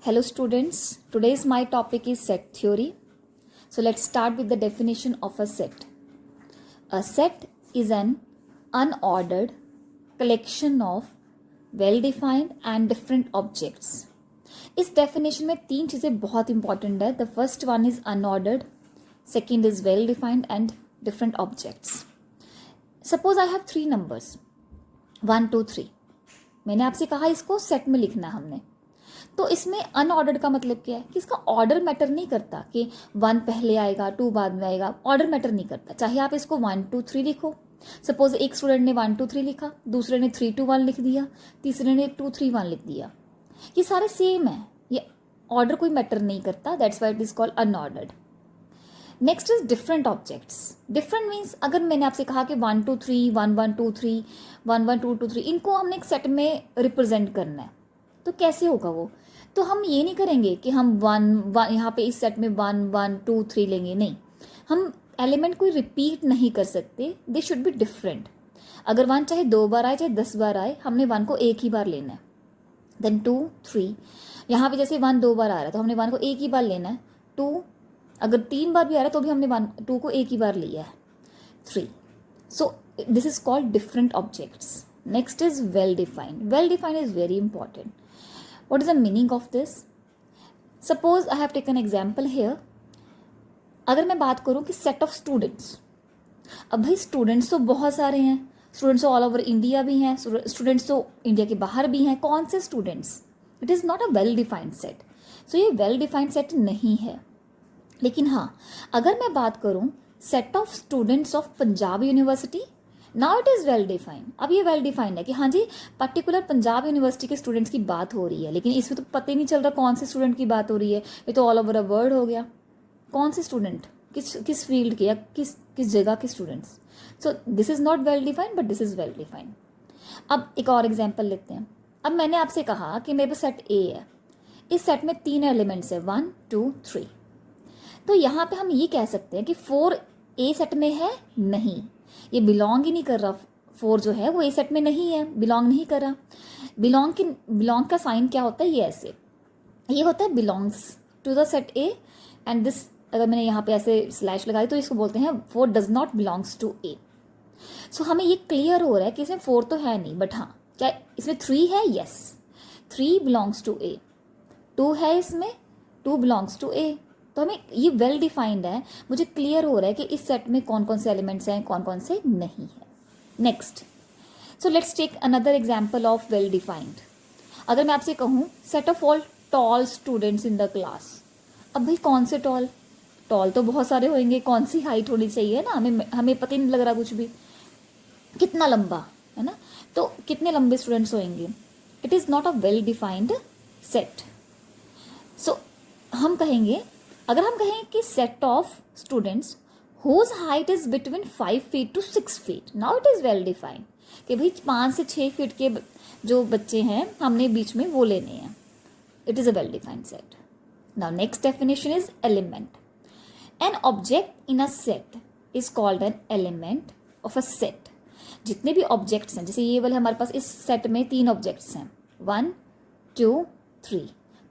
Hello students, today's my topic is set theory. So let's start with the definition of a set. A set is an unordered collection of well-defined and different objects. इस definition में तीन चीज़ें बहुत important है. The first one is unordered, second is well-defined and different objects. Suppose I have three numbers, 1, 2, 3. मैंने आपसे कहा इसको सेट में लिखना है हमने. तो इसमें अनऑर्डर्ड का मतलब क्या है कि इसका ऑर्डर मैटर नहीं करता कि 1 पहले आएगा 2 बाद में आएगा. ऑर्डर मैटर नहीं करता. चाहे आप इसको 1, 2, 3 लिखो. सपोज एक स्टूडेंट ने 1, 2, 3 लिखा, दूसरे ने 3, 2, 1 लिख दिया, तीसरे ने 2, 3, 1 लिख दिया. ये सारे सेम है. ये ऑर्डर कोई मैटर नहीं करता. That's why it is called unordered. Next is different objects. Different means अगर मैंने आपसे कहा कि 1, 2, 3, 1, 1, 2, 3, 1, 1, 2, 2, 3 इनको हमने एक सेट में रिप्रेजेंट करना है. तो कैसे होगा वो? तो हम ये नहीं करेंगे कि हम 1 यहाँ पे इस सेट में 1, 1, 2, 3 लेंगे. नहीं, हम एलिमेंट को रिपीट नहीं कर सकते. They should be different. अगर 1 चाहे 2 बार आए चाहे 10 बार आए, हमने 1 को एक ही बार लेना है. देन 2, 3. यहाँ पे जैसे 1 2 बार आ रहा है तो हमने 1 को एक ही बार लेना है. 2 अगर 3 बार भी आ रहा है तो भी हमने 2 को एक ही बार लिया है. 3. सो this is called different objects. Next is well defined. Well defined is very important. What is the meaning of this? Suppose I have taken example here. अगर मैं बात करूँ कि set of students. अब भाई students तो बहुत सारे हैं. Students तो all over India भी हैं. Students तो India के बाहर भी हैं. कौन से students? It is not a well defined set. So ये well defined set नहीं है. लेकिन हाँ, अगर मैं बात करूँ set of students of Punjab university, now it is well defined. अब ये वेल डिफाइंड है कि हाँ जी पर्टिकुलर पंजाब यूनिवर्सिटी के स्टूडेंट्स की बात हो रही है. लेकिन इसमें तो पता ही नहीं चल रहा कौन से स्टूडेंट की बात हो रही है. ये तो ऑल ओवर अ वर्ल्ड हो गया. कौन से स्टूडेंट, किस फील्ड के या किस जगह के students. So this is not well defined but this is well defined. अब एक और एग्जाम्पल लेते हैं. अब मैंने आपसे कहा कि मेरे पास सेट ए है. इस सेट में 3 एलिमेंट्स है, 1, 2, 3. तो यहाँ पे हम ये कह सकते हैं कि 4 ए सेट में है. नहीं, ये बिलोंग ही नहीं कर रहा. 4 जो है वो ए सेट में नहीं है, बिलोंग नहीं कर रहा. बिलोंग का साइन क्या होता है? ये ऐसे, ये होता है belongs to the set A. And this अगर मैंने यहाँ पे ऐसे स्लैश लगाई तो इसको बोलते हैं 4 डज नॉट बिलोंग्स टू ए. सो हमें ये क्लियर हो रहा है कि इसमें 4 तो है नहीं, बट हाँ क्या इसमें 3 है? यस, 3 बिलोंग्स टू ए. 2 है इसमें, 2 बिलोंग्स टू ए. तो हमें ये वेल डिफाइंड है. मुझे क्लियर हो रहा है कि इस सेट में कौन कौन से एलिमेंट्स हैं, कौन कौन से नहीं है. Next, so let's take another example of well defined. अगर मैं आपसे कहूँ set of all tall students in the class. अब भाई कौन से टॉल? टॉल तो बहुत सारे होंगे. कौन सी हाइट होनी चाहिए ना, हमें पता ही नहीं लग रहा कुछ भी. कितना लंबा है ना, तो कितने लंबे स्टूडेंट्स होंगे. It is not a well defined set. So हम कहेंगे, अगर हम कहें कि set of students whose height is between 5 feet to 6 feet, now it is well defined. कि भाई 5 से 6 फीट के जो बच्चे हैं हमने बीच में वो लेने हैं. It is a well defined set. Now next definition is element. An object in a set is called an element of a set. जितने भी ऑब्जेक्ट्स हैं, जैसे ये वाले हमारे पास इस सेट में 3 ऑब्जेक्ट्स हैं, 1, 2, 3.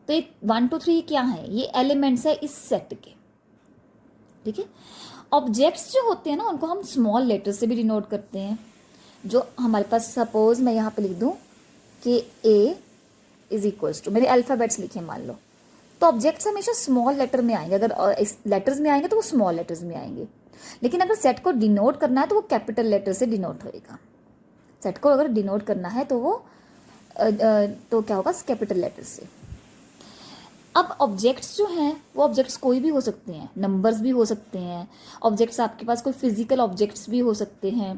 तो ये 1, 2, 3 क्या है? ये एलिमेंट्स है इस सेट के. ठीक है. ऑब्जेक्ट्स जो होते हैं ना उनको हम स्मॉल लेटर से भी डिनोट करते हैं. जो हमारे पास, सपोज मैं यहाँ पे लिख दूँ कि ए इज इक्वल्स टू, मेरे अल्फ़ाबेट्स लिखे मान लो, तो ऑब्जेक्ट्स हमेशा स्मॉल लेटर में आएंगे. अगर इस लेटर्स में आएंगे तो वो स्मॉल लेटर्स में आएंगे. लेकिन अगर सेट को डिनोट करना है तो वो कैपिटल लेटर से डिनोट होएगा. सेट को अगर डिनोट करना है तो वो तो क्या होगा? कैपिटल लेटर से. अब ऑब्जेक्ट्स जो हैं वो ऑब्जेक्ट्स कोई भी हो सकते हैं. नंबर्स भी हो सकते हैं. ऑब्जेक्ट्स आपके पास कोई फिजिकल ऑब्जेक्ट्स भी हो सकते हैं.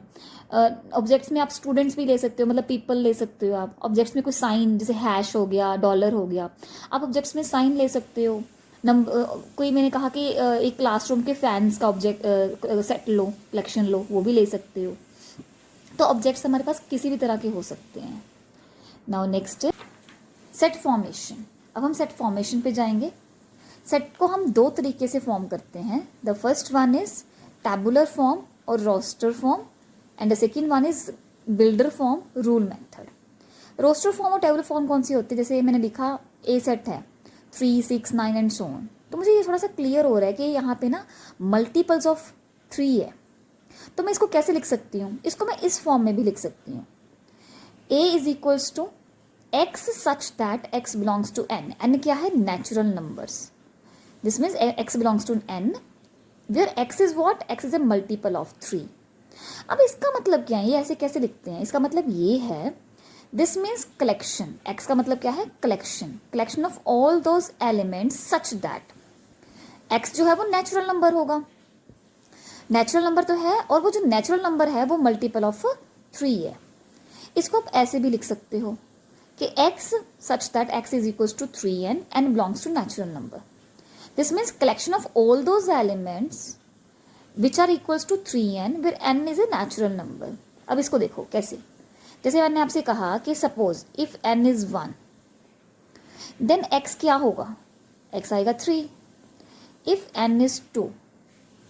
ऑब्जेक्ट्स में आप स्टूडेंट्स भी ले सकते हो, मतलब पीपल ले सकते हो आप. ऑब्जेक्ट्स में कोई साइन, जैसे हैश हो गया, डॉलर हो गया, आप ऑब्जेक्ट्स में साइन ले सकते हो. कोई, मैंने कहा कि एक क्लासरूम के फैंस का ऑब्जेक्ट सेट लो, कलेक्शन लो, वो भी ले सकते हो. तो ऑब्जेक्ट्स हमारे पास किसी भी तरह के हो सकते हैं. Now next, set formation. अब हम सेट फॉर्मेशन पे जाएंगे. सेट को हम 2 तरीके से फॉर्म करते हैं. The first one is tabular form और roster form, and the second one is builder form, rule method. Roster form और टेबुलर फॉर्म कौन सी होती है? जैसे मैंने लिखा ए सेट है, 3, 6, 9 एंड सो ऑन। तो मुझे ये थोड़ा सा क्लियर हो रहा है कि यहाँ पे ना मल्टीपल्स ऑफ 3 है। तो मैं इसको कैसे लिख सकती हूँ? इसको मैं इस फॉर्म में भी लिख सकती हूँ, a is equals to x such that x belongs to n। n क्या है? Natural numbers. This means x belongs to n where x is what? x is a multiple of 3। अब इसका मतलब क्या है? ये ऐसे कैसे लिखते हैं? इसका मतलब ये है, दिस मीन्स कलेक्शन। x का मतलब क्या है? Collection. Collection of all those elements such that x जो है वो नेचुरल नंबर होगा। नेचुरल नंबर तो है, और वो जो नेचुरल नंबर है वो मल्टीपल ऑफ 3 है। इसको आप ऐसे भी लिख सकते हो कि x such that x is equals to 3n and belongs to natural number. This means collection of all those elements which are equals to 3n where n is a natural number. अब इसको देखो कैसे, जैसे मैंने आपसे कहा कि suppose if n is 1 then x क्या होगा? x आएगा 3। इफ n is 2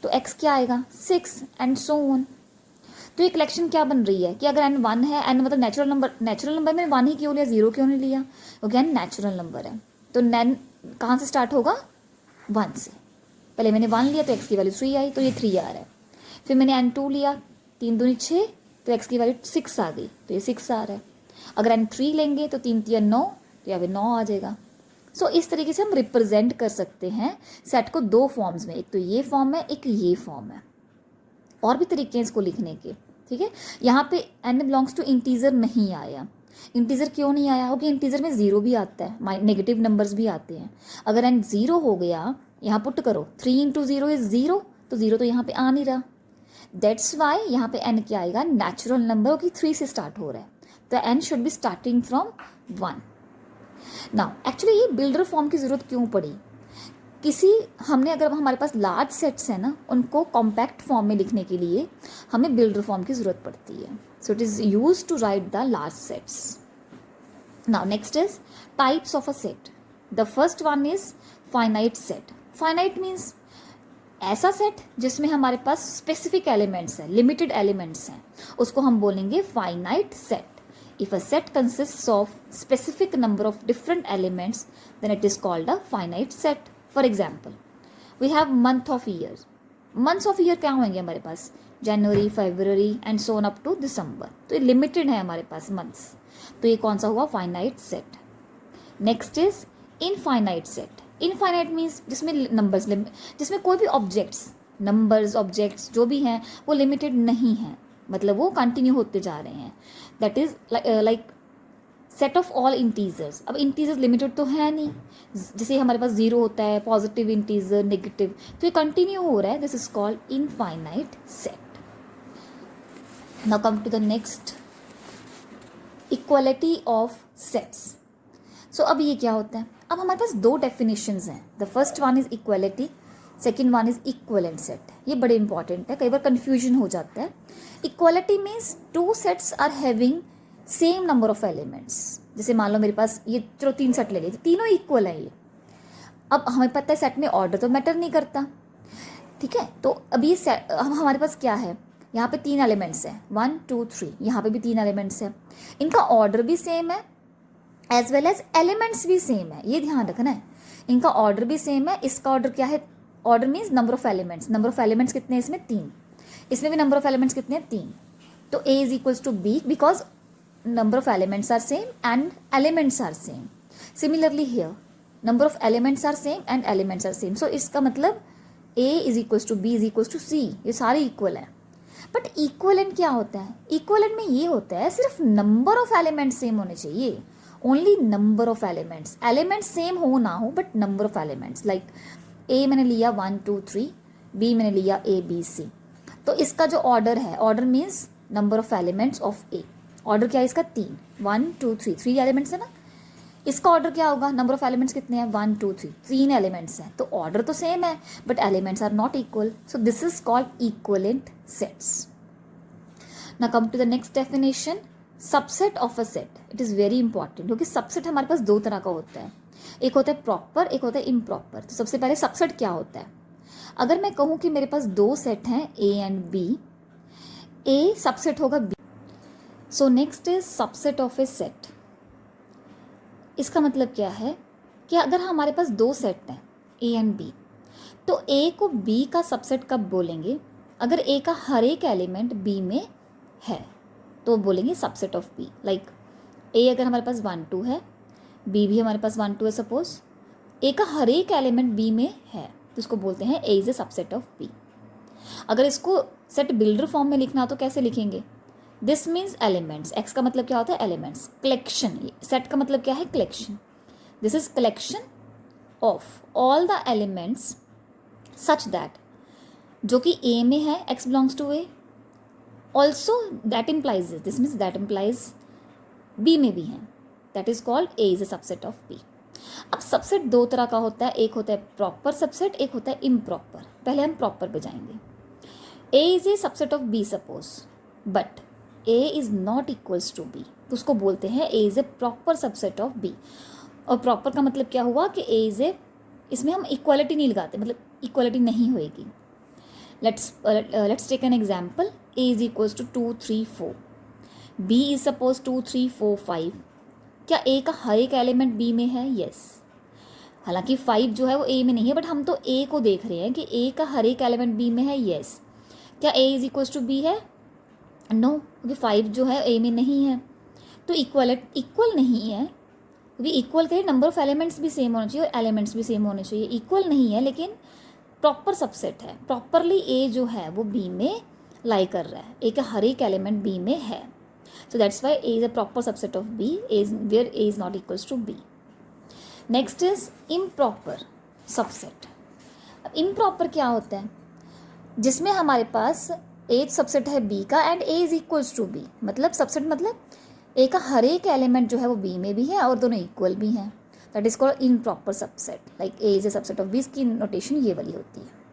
तो x क्या आएगा? 6 एंड सो ऑन। तो ये कलेक्शन क्या बन रही है कि अगर n 1 है, n मतलब नेचुरल नंबर में 1 ही क्यों लिया, 0 क्यों नहीं लिया? क्योंकि n नेचुरल नंबर है। तो n कहाँ से स्टार्ट होगा? 1 से। पहले मैंने 1 लिया तो x की वैल्यू 3 आई, तो ये 3 आ रहा है। फिर मैंने n 2 लिया, 3 दूनी 6, तो x की वैल्यू 6 आ गई, तो ये 6 आ रहा है। अगर n 3 लेंगे तो 3 3 9, तो यहाँ पे 9 आ जाएगा। सो इस तरीके से हम रिप्रेजेंट कर सकते हैं सेट को 2 फॉर्म्स में, एक तो ये फॉर्म है, एक ये फॉर्म है। और भी तरीके हैं इसको लिखने के, ठीक है। यहाँ पे n बिलोंग्स टू इंटीजर नहीं आया। इंटीजर क्यों नहीं आया? क्योंकि इंटीजर में 0 भी आता है, नेगेटिव नंबर्स भी आते हैं। अगर n 0 हो गया, यहाँ पुट करो 3 इंटू 0 इज 0, तो 0 तो यहाँ पे आ नहीं रहा। दैट्स वाई यहाँ पे n क्या आएगा? नेचुरल नंबर, क्योंकि 3 से स्टार्ट हो रहा है, तो n should be starting from 1। Now actually ये बिल्डर फॉर्म की ज़रूरत क्यों पड़ी? हमने अगर हमारे पास लार्ज सेट्स हैं ना, उनको कॉम्पैक्ट फॉर्म में लिखने के लिए हमें बिल्डर फॉर्म की ज़रूरत पड़ती है। So it is use to write the large sets. Now next is types of a set. The first one is finite set. Finite means ऐसा सेट जिसमें हमारे पास स्पेसिफिक एलिमेंट्स हैं, लिमिटेड एलिमेंट्स हैं, उसको हम बोलेंगे finite set. If a set consists of specific number of different elements, then it is called a finite set. For example, we have month of year. Months of year क्या होंगे हमारे पास? January, February and so on up to December. तो ये limited है हमारे पास months, तो ये कौन सा हुआ? Finite set. Next is infinite set. Infinite means जिसमें नंबर्स, जिसमें कोई भी ऑब्जेक्ट्स, नंबर्स ऑब्जेक्ट्स जो भी हैं वो लिमिटेड नहीं है, मतलब वो कंटिन्यू होते जा रहे हैं। That is like set of all integers. अब इंटीजर्स लिमिटेड तो है नहीं, जैसे हमारे पास 0 होता है, पॉजिटिव इंटीजर, नेगेटिव, तो ये कंटिन्यू हो रहा है। This is called infinite set. Now come to the next, equality of sets. So अब ये क्या होता है? अब हमारे पास 2 डेफिनेशंस हैं। The first one is equality, second one is equivalent set. ये बड़े इंपॉर्टेंट है, कई बार कन्फ्यूजन हो जाता है। Equality means 2 sets are having same number of elements. जैसे मान लो मेरे पास ये, चलो 3 सेट ले लिए, तीनों इक्वल है ये। अब हमें पता है सेट में ऑर्डर तो मैटर नहीं करता, ठीक है। तो अब ये सेट, अब हमारे पास क्या है? यहाँ पे 3 एलिमेंट्स हैं, 1 2 3, यहाँ पे भी 3 एलिमेंट्स हैं। इनका ऑर्डर भी सेम है एज वेल एज एलिमेंट्स भी सेम है, ये ध्यान रखना है। इनका ऑर्डर भी सेम है। इसका ऑर्डर क्या है? Order means number of elements. Number of elements कितने हैं इसमें? 3। इसमें भी नंबर ऑफ एलिमेंट्स कितने हैं? 3। तो A is equals to B because number of elements are same and elements are same. Similarly here, number of elements are same and elements are same. So इसका मतलब A is equals to B is equals to C, ये सारे equal हैं। But equivalent क्या होता है? Equivalent में ये होता है सिर्फ नंबर ऑफ एलिमेंट्स सेम होने चाहिए, only number of elements. Elements same हो ना हो, but number of elements. Like A मैंने लिया 1 2 3, B मैंने लिया A B C, तो इसका जो ऑर्डर है, order means number of elements of A। Order क्या है इसका? 3, 1 2 3, 3 एलिमेंट्स है ना। इसका ऑर्डर क्या होगा? नंबर ऑफ एलिमेंट्स कितने हैं? 1 2 3, 3 एलिमेंट्स हैं, तो ऑर्डर तो सेम है but elements are not equal. So this is called equivalent sets. Now come to the next definition, subset of a set. It is very important, क्योंकि subset हमारे पास 2 तरह का होता है, एक होता है प्रॉपर, एक होता है इम्प्रॉपर। तो सबसे पहले सबसेट क्या होता है? अगर मैं कहूँ कि मेरे पास 2 सेट हैं A and B, A subset होगा B। So next is subset of A set. इसका मतलब क्या है? कि अगर हमारे पास दो सेट हैं ए एंड बी, तो ए को बी का सबसेट कब बोलेंगे? अगर ए का हर एक एलिमेंट बी में है तो बोलेंगे subset of B. Like A अगर हमारे पास 1 2 है, बी भी हमारे पास 1 2 है, सपोज ए का हर एक एलिमेंट बी में है तो इसको बोलते हैं A is a subset of B. अगर इसको सेट बिल्डर फॉर्म में लिखना तो कैसे लिखेंगे? दिस मीन्स एलिमेंट्स, एक्स का मतलब क्या होता है? एलिमेंट्स। कलेक्शन, सेट का मतलब क्या है? Collection. This is collection of all the elements such that, जो कि ए में है, x belongs to A, also that implies, this means that implies B में भी है, that is called A is a subset of B. अब subset दो तरह का होता है, एक होता है प्रॉपर सबसेट, एक होता है इम्प्रॉपर। पहले हम प्रॉपर पे जाएंगे। A is a subset of B suppose, but A is not equals to B, तो उसको बोलते हैं A is a proper subset of B. और प्रॉपर का मतलब क्या हुआ कि ए इज ए, इसमें हम इक्वालिटी नहीं लगाते, मतलब इक्वालिटी नहीं होएगी। Let's take an example. A is equals to 2 3 4, B is suppose 2 3 4 5। क्या ए का हर एक एलिमेंट बी में है? यस। हालांकि 5 जो है वो ए में नहीं है, बट हम तो ए को देख रहे हैं कि ए का हर एक एलिमेंट बी में है। यस। क्या ए इज इक्वल्स टू बी है? नो, क्योंकि 5 जो है ए में नहीं है, तो इक्वल नहीं है। क्योंकि इक्वल के नंबर ऑफ एलिमेंट्स भी सेम होना चाहिए और एलिमेंट्स भी सेम होने चाहिए। इक्वल नहीं है लेकिन प्रॉपर सबसेट है। प्रॉपरली ए जो है वो बी में लाई कर रहा है, ए का हर एक एलिमेंट बी में है। So that's why A is a proper subset of B, where A is not equals to B. Next is improper subset. अब improper क्या होता है? जिसमें हमारे पास एक सबसेट है B का and A is equals to B, मतलब सबसेट मतलब A का हर एक एलिमेंट जो है वो B में भी है और दोनों इक्वल भी हैं। That is called improper subset. Like A is a subset of B, इसकी नोटेशन ये वाली होती है।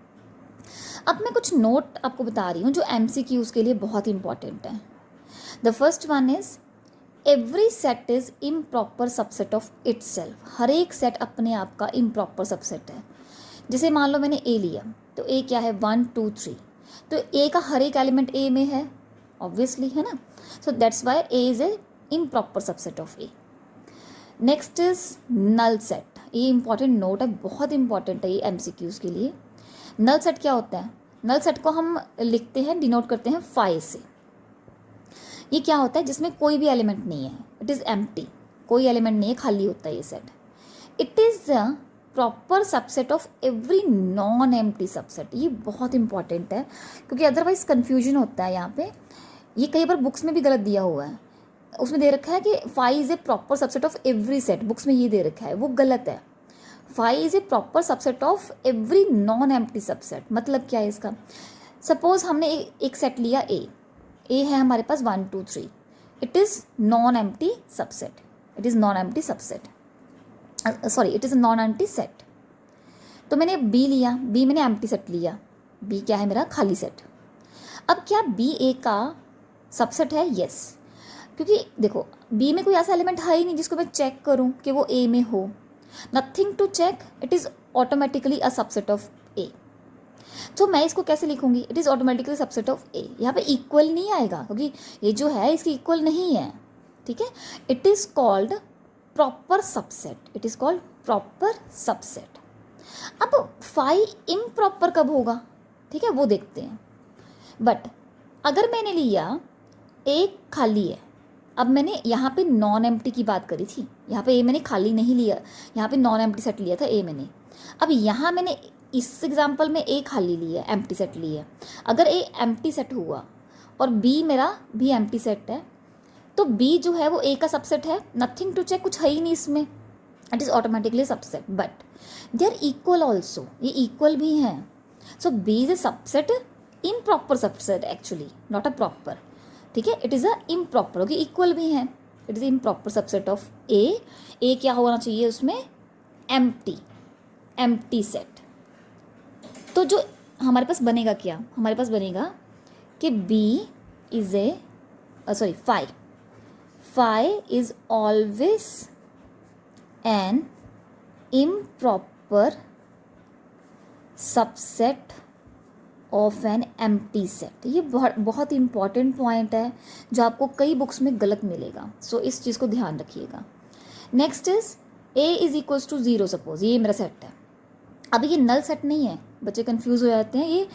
अब मैं कुछ नोट आपको बता रही हूँ जो MCQs के लिए बहुत इंपॉर्टेंट है। The first one is every set is improper subset of itself. हर एक सेट अपने आप का improper subset है। जैसे मान लो मैंने A लिया, तो A क्या है? 1 2 3, तो A का हर एक एलिमेंट A में है, ऑब्वियसली, है ना। So that's why A is a improper subset of A. Next is null set. ये इंपॉर्टेंट नोट है, बहुत इंपॉर्टेंट है ये MCQs के लिए। नल सेट क्या होता है? नल सेट को हम लिखते हैं, डिनोट करते हैं फाई से। ये क्या होता है? जिसमें कोई भी एलिमेंट नहीं है, इट इज़ एम्प्टी, कोई एलिमेंट नहीं है, खाली होता है ये set. It is a proper subset of every non empty subset. ये बहुत इंपॉर्टेंट है क्योंकि अदरवाइज कन्फ्यूजन होता है यहाँ पे। ये कई बार बुक्स में भी गलत दिया हुआ है, उसमें दे रखा है कि phi is a proper subset of every set, books में ये दे रखा है, वो गलत है। Phi is a proper subset of every non empty subset. मतलब क्या है इसका? सपोज हमने एक सेट लिया ए है हमारे पास 1 2 3, it is non empty subset, it is non empty subset, sorry it is non empty set. तो मैंने बी लिया, बी मैंने एम्प्टी सेट लिया, बी क्या है मेरा? खाली सेट। अब क्या बी ए का सबसेट है? यस, क्योंकि देखो बी में कोई ऐसा एलिमेंट है ही नहीं जिसको मैं चेक करूं कि वो ए में हो। Nothing to check, it is automatically a subset of A. तो मैं इसको कैसे लिखूंगी? It is automatically subset of A. यहाँ पे इक्वल नहीं आएगा क्योंकि ये जो है इसकी इक्वल नहीं है, ठीक है। It is called proper subset, it is called proper subset. अब फाई इम्प्रॉपर कब होगा, ठीक है, वो देखते हैं। बट अगर मैंने लिया एक खाली है, अब मैंने यहाँ पे नॉन एम्प्टी की बात करी थी, यहाँ पे ए मैंने खाली नहीं लिया, यहाँ पे नॉन एम्प्टी सेट लिया था ए मैंने। अब यहाँ मैंने इस एग्जांपल में ए खाली लिया, एम्प्टी सेट लिया। अगर ए एम्प्टी सेट हुआ और बी मेरा भी एम्प्टी सेट है, तो बी जो है वो ए का सबसेट है। नथिंग टू चेक, कुछ है ही नहीं इसमें, it is automatically subset. But they are equal also, ये इक्वल भी हैं। So B is a subset, improper subset actually, not a proper, ठीक है। इट इज़ अ इम्प्रॉपर, क्योंकि इक्वल भी हैं। It is improper subset of A. A क्या होना चाहिए उसमें? Empty set. तो जो हमारे पास बनेगा क्या? हमारे पास बनेगा कि B is A phi is always an improper subset of an empty set. ये बहुत इंपॉर्टेंट पॉइंट है जो आपको कई बुक्स में गलत मिलेगा। सो इस चीज़ को ध्यान रखिएगा। Next is A is equals to 0 suppose, ये मेरा सेट है। अब ये नल सेट नहीं है, बच्चे कंफ्यूज हो जाते हैं,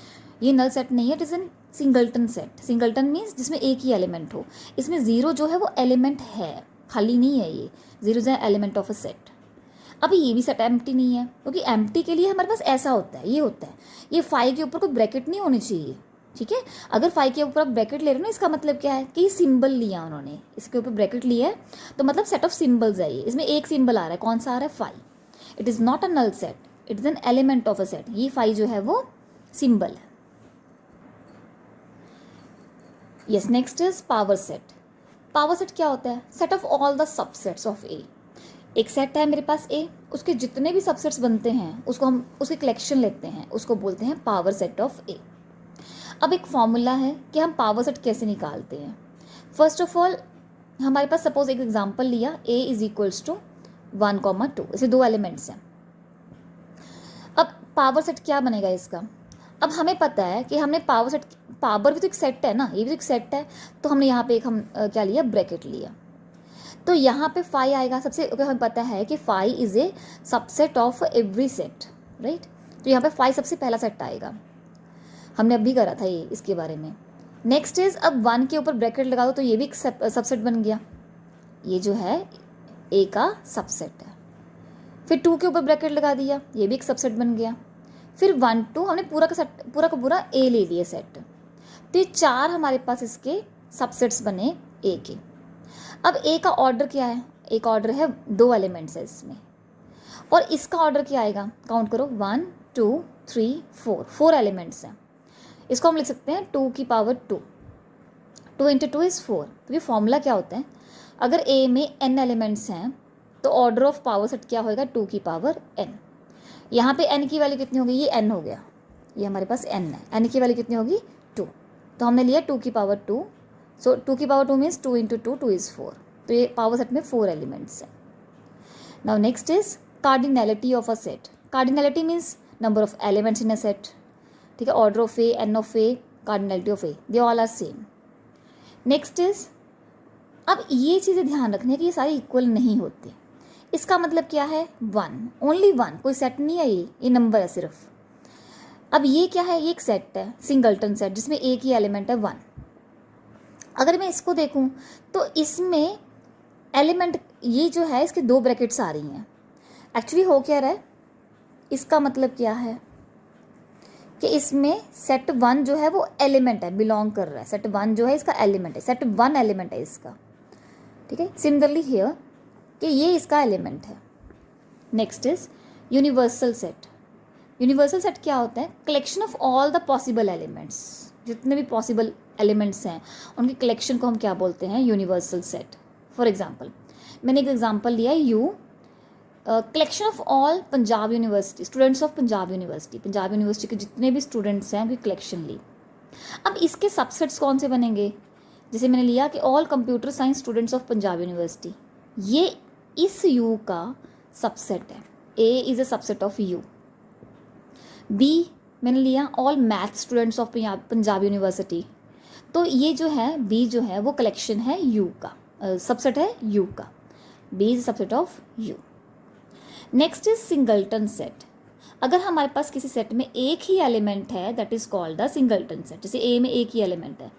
ये नल सेट नहीं है, it is N singleton set. Singleton means जिसमें एक ही एलिमेंट हो। इसमें 0 जो है वो एलिमेंट है, खाली नहीं है, ये 0 is an element of a set. अब ये भी सेट एम्प्टी नहीं है, क्योंकि एम्प्टी के लिए हमारे पास ऐसा होता है, ये होता है, ये 5 के ऊपर कोई ब्रैकेट नहीं होनी चाहिए, ठीक है। अगर 5 के ऊपर आप ब्रैकेट ले रहे हो ना, इसका मतलब क्या है कि सिंबल लिया उन्होंने, इसके ऊपर ब्रैकेट लिया है, तो मतलब सेट ऑफ सिंबल्स है ये। इसमें एक सिंबल आ रहा है, कौन सा आ रहा है? 5। It is not a null set, it is an element of a set. ये 5 जो है वो सिंबल है। Yes, next is power set. Power set क्या होता है? Set of all the subsets of A. एक सेट है मेरे पास ए, उसके जितने भी सबसेट्स बनते हैं उसको हम उसकी कलेक्शन लेते हैं, उसको बोलते हैं पावर सेट ऑफ ए। अब एक फॉर्मूला है कि हम पावर सेट कैसे निकालते हैं। फर्स्ट ऑफ ऑल हमारे पास सपोज एक एग्जांपल लिया, ए इज इक्वल्स टू 1, 2, इसे 2 एलिमेंट्स हैं। अब पावर सेट क्या बनेगा इसका? अब हमें पता है कि हमने पावर सेट, पावर भी तो एक सेट है ना, ये भी तो एक सेट है, तो हमने यहाँ पे एक क्या लिया? ब्रैकेट लिया। तो यहाँ पे 5 आएगा सबसे, हमें पता है कि 5 is a subset of every set, right. तो यहाँ पे 5 सबसे पहला सेट आएगा, हमने अभी करा था ये इसके बारे में। नेक्स्ट इज अब 1 के ऊपर ब्रैकेट लगा दो तो ये भी एक सबसेट बन गया, ये जो है ए का सबसेट है। फिर 2 के ऊपर ब्रैकेट लगा दिया, ये भी एक सबसेट बन गया। फिर 1, 2 हमने पूरा का पूरा ए ले लिया सेट। तो ये 4 हमारे पास इसके सबसेट्स बने ए के। अब ए का ऑर्डर क्या है? एक ऑर्डर है 2 एलिमेंट्स है इसमें, और इसका ऑर्डर क्या आएगा? काउंट करो, 1, 2, 3, 4 एलिमेंट्स हैं। इसको हम लिख सकते हैं 2 की पावर 2, 2 × 2 इज़ 4। तो ये फॉर्मूला क्या होता है? अगर ए में n एलिमेंट्स हैं तो ऑर्डर ऑफ पावर सेट क्या होएगा? 2 की पावर n। यहाँ पे n की वैल्यू कितनी होगी? ये n हो गया, ये हमारे पास n है, n की वैल्यू कितनी होगी? 2। तो हमने लिया 2 की पावर 2, सो 2 की पावर 2 मीन्स 2 × 2, 2 इज़ 4। तो ये पावर सेट में 4 एलिमेंट्स हैं। Now next is cardinality of a set. Cardinality means number of elements in a set, ठीक है। Order of A, n of A, cardinality of A, they all are same. Next is, अब ये चीज़ें ध्यान रखने की, ये सारे इक्वल नहीं होते। इसका मतलब क्या है? 1, ओनली 1, कोई सेट नहीं है, ये नंबर है सिर्फ। अब ये क्या है? ये एक सेट है, सिंगल्टन सेट, जिसमें एक ही एलिमेंट है 1। अगर मैं इसको देखूं तो इसमें एलिमेंट ये जो है इसके 2 ब्रैकेट्स आ रही हैं। एक्चुअली हो क्या रहा है? इसका मतलब क्या है कि इसमें सेट 1 जो है वो एलिमेंट है, बिलोंग कर रहा है। सेट 1 जो है इसका एलिमेंट है, सेट 1 एलिमेंट है इसका, ठीक है। सिमिलरली हियर कि ये इसका एलिमेंट है। Next is universal set. Universal set क्या होता है? Collection of all the possible elements, जितने भी पॉसिबल एलिमेंट्स हैं उनकी कलेक्शन को हम क्या बोलते हैं? Universal set. फॉर एग्जाम्पल मैंने एक एग्जाम्पल लिया है, you collection of all Punjab university, students of Punjab university, Punjab university के जितने भी स्टूडेंट्स हैं उनकी कलेक्शन ली। अब इसके सबसेट्स कौन से बनेंगे? जैसे मैंने लिया कि all computer science students of Punjab university, ये इस यू का सबसेट है। A is a subset of U. B मैंने लिया all math students of Punjab university, तो ये जो है बी जो है वो कलेक्शन है यू का, सबसेट है यू का। B is subset of U. Next is singleton set. अगर हमारे पास किसी सेट में एक ही एलिमेंट है, that is called the singleton set. जैसे ए में एक ही एलिमेंट है,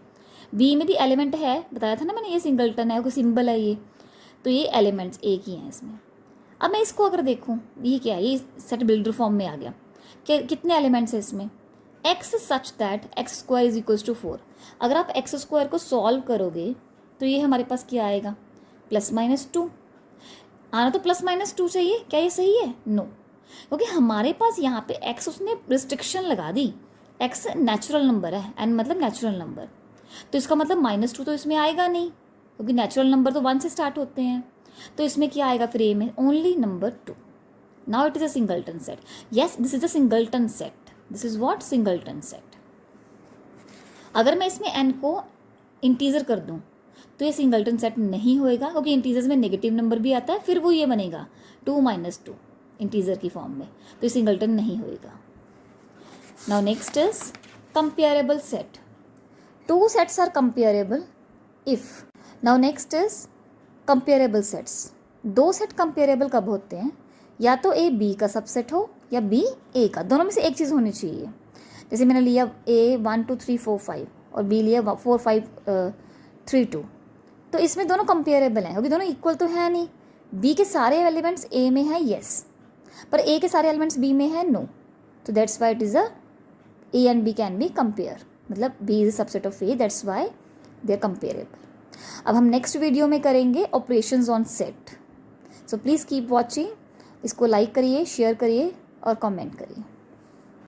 बी में भी एलिमेंट है, बताया था ना मैंने, ये सिंगल्टन है, कोई सिंबल है ये, तो ये एलिमेंट्स एक ही हैं इसमें। अब मैं इसको अगर देखूँ, ये क्या है? ये सेट बिल्डर फॉर्म में आ गया कि कितने एलिमेंट्स हैं इसमें? X such that x square is equals to 4। अगर आप एक्स स्क्वायर को सॉल्व करोगे तो ये हमारे पास क्या आएगा? +-2 आना, तो +-2 चाहिए। क्या ये सही है? नो, क्योंकि हमारे पास यहाँ पे x उसने रिस्ट्रिक्शन लगा दी, x नेचुरल नंबर है, n मतलब नेचुरल नंबर, तो इसका मतलब -2 तो इसमें आएगा नहीं, क्योंकि नेचुरल नंबर तो 1 से स्टार्ट होते हैं। तो इसमें क्या आएगा फिर? ए में only number 2। Now it is a singleton set. Yes, this is a singleton set. This is what? Singleton set. अगर मैं इसमें n को इंटीजर कर दूं तो ये सिंगल्टन सेट नहीं होएगा, क्योंकि इंटीजर्स में नेगेटिव नंबर भी आता है, फिर वो ये बनेगा 2 - 2 इंटीजर की फॉर्म में, तो ये सिंगल्टन नहीं होएगा। Now next is comparable set. 2 sets are comparable if. Now next is comparable sets. दो सेट कंपेरेबल कब होते हैं, या तो ए बी का सबसेट हो या बी ए का, दोनों में से एक चीज़ होनी चाहिए। जैसे मैंने लिया ए 1 2 3 4 5 और बी लिया 4 5 3 2, तो इसमें दोनों कंपेरेबल हैं क्योंकि दोनों इक्वल तो है नहीं। बी के सारे एलिमेंट्स ए में है येस, पर ए के सारे एलिमेंट्स बी में है नो, तो that's why it is a A and B can be compare, मतलब B is subset of A, that's why they are comparable. अब हम नेक्स्ट वीडियो में करेंगे operations on set. So please keep watching, इसको like करिए, share करिए और comment करिए।